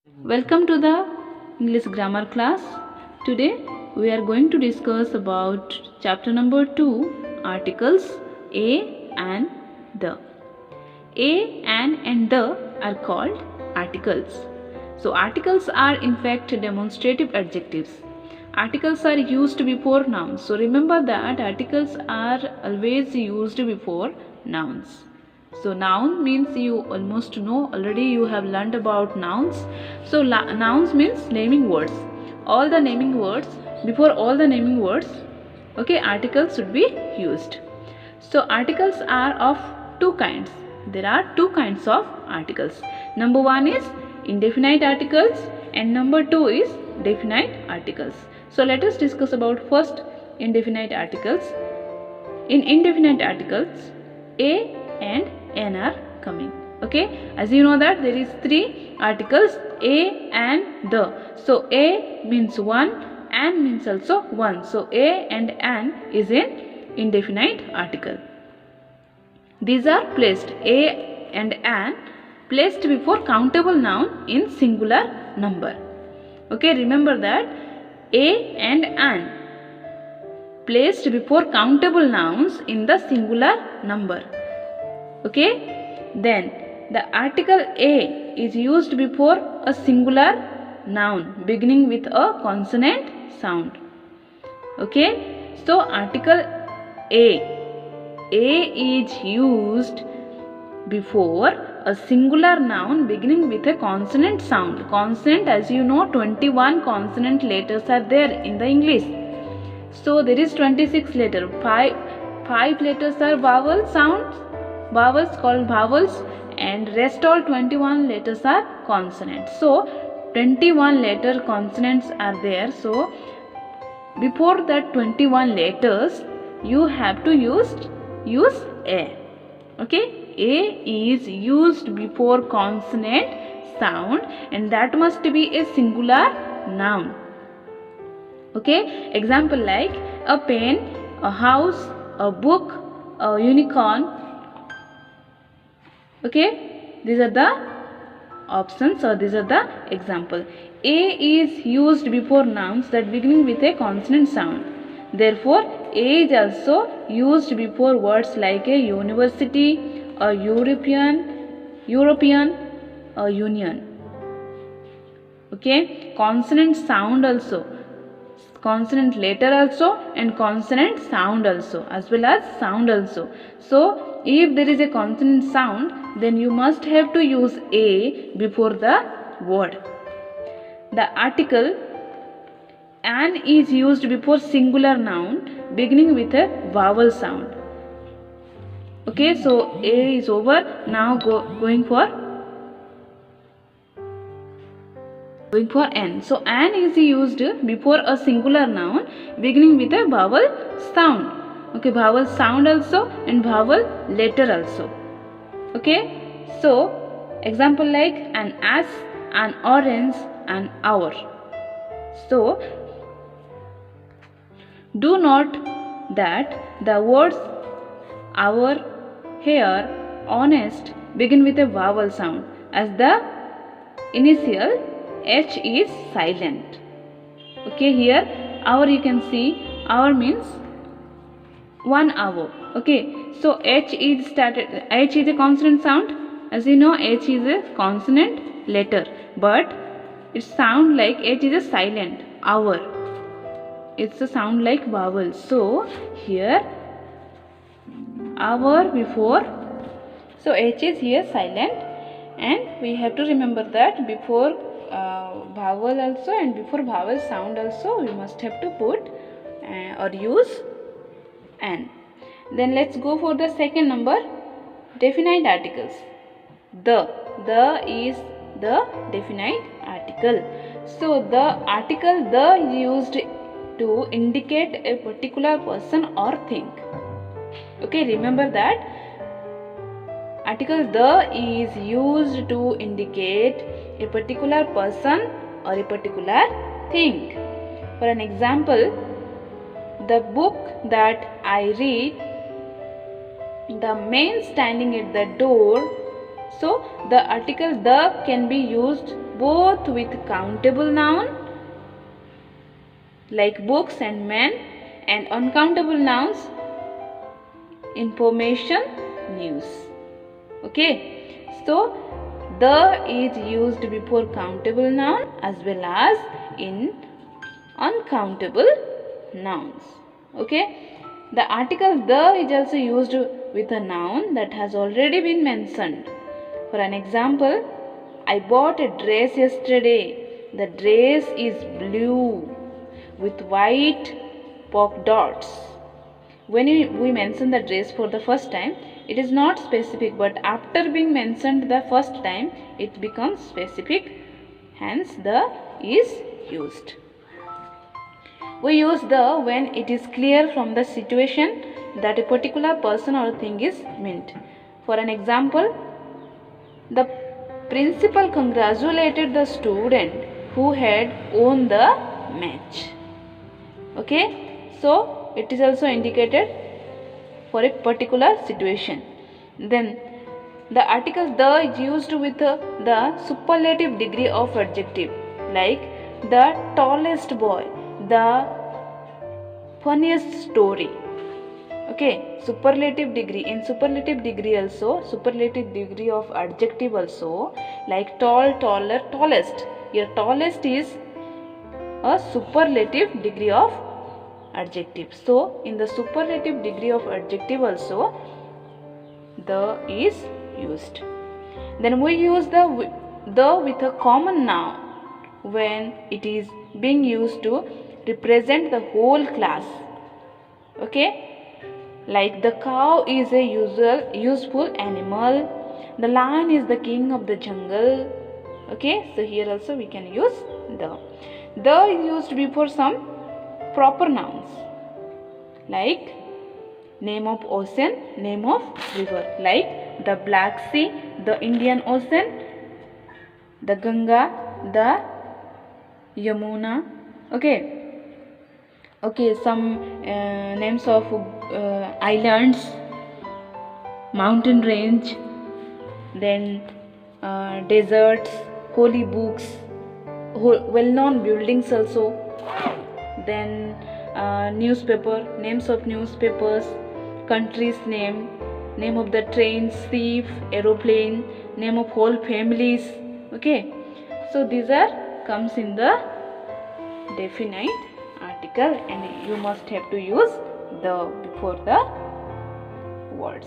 Welcome to the English grammar class. Today we are going to discuss about chapter number 2, articles a and the. A and the are called articles. So articles are in fact demonstrative adjectives. Articles are used before nouns. So remember that articles are always used before nouns. So noun means you almost know already, you have learned about nouns. So nouns means naming words. All the naming words, before all the naming words, okay, articles should be used. So articles are of two kinds. There are two kinds of articles. Number one is indefinite articles and number two is definite articles. So let us discuss about first indefinite articles. In indefinite articles, a and n are coming. Okay, as you know that there is three articles, a and the. So a means one, and means also one. So a and an is an indefinite article. These are placed, a and an, placed before countable noun in singular number. Okay, remember that a and an placed before countable nouns in the singular number. Okay, then the article a is used before a singular noun beginning with a consonant sound. Okay, so article a is used before a singular noun beginning with a consonant sound. Consonant, as you know, 21 consonant letters are there in the English. So there is 26 letters. Five letters are vowel sounds, vowels called vowels, and rest all 21 letters are consonants. So 21 letter consonants are there. So before that 21 letters you have to use a. Okay, a is used before consonant sound and that must be a singular noun. Okay, example like a pen, a house, a book, a unicorn. Okay, these are the options or these are the example. A is used before nouns that beginning with a consonant sound. Therefore, a is also used before words like a university, a European, a union. Okay, consonant sound also, consonant letter also, and consonant sound also, as well as sound also. So if there is a consonant sound, then you must have to use a before the word. The article an is used before singular noun beginning with a vowel sound. Okay, so a is over. Now going for n. So an is used before a singular noun beginning with a vowel sound. Okay, vowel sound also and vowel letter also. Okay, so example like an ass, an orange, an hour. So do note that the words hour, hair, honest begin with a vowel sound as the initial H is silent. Okay, here hour you can see, hour means 1 hour. Okay, so H is started. H is a consonant sound. As you know, H is a consonant letter, but it sound like H is a silent. Hour, it's a sound like vowel. So here hour before, so H is here silent, and we have to remember that before vowel also and before vowel sound also we must have to put or use an. Then let's go for the second number, definite articles. The is the definite article. So the article the is used to indicate a particular person or thing. Okay, remember that article the is used to indicate a particular person or a particular thing. For an example, the book that I read, the man standing at the door. So the article the can be used both with countable noun like books and men, and uncountable nouns, information, news. Okay, so the is used before countable noun as well as in uncountable nouns. Okay, the article the is also used with a noun that has already been mentioned. For an example, I bought a dress yesterday. The dress is blue with white polka dots. When we mention the dress for the first time, it is not specific, but after being mentioned the first time, it becomes specific. Hence, the is used. We use the when it is clear from the situation that a particular person or thing is meant. For an example, the principal congratulated the student who had won the match. Okay, so it is also indicated for a particular situation. Then the article the is used with the superlative degree of adjective, like the tallest boy, the funniest story. Okay, superlative degree. In superlative degree also, superlative degree of adjective also, like tall, taller, tallest. Your tallest is a superlative degree of adjective. So, in the superlative degree of adjective also, the is used. Then we use the with a common noun when it is being used to represent the whole class. Okay, like the cow is a useful animal, the lion is the king of the jungle. Okay, so here also we can use the is used before some proper nouns like name of ocean, name of river, like the Black Sea, the Indian Ocean, the Ganga, the Yamuna. Okay, some names of islands, mountain range, then deserts, holy books, well-known buildings also, then newspaper, names of newspapers, country's name, name of the train, ship, aeroplane, name of whole families. Okay, so these are comes in the definite article, and you must have to use the before the words.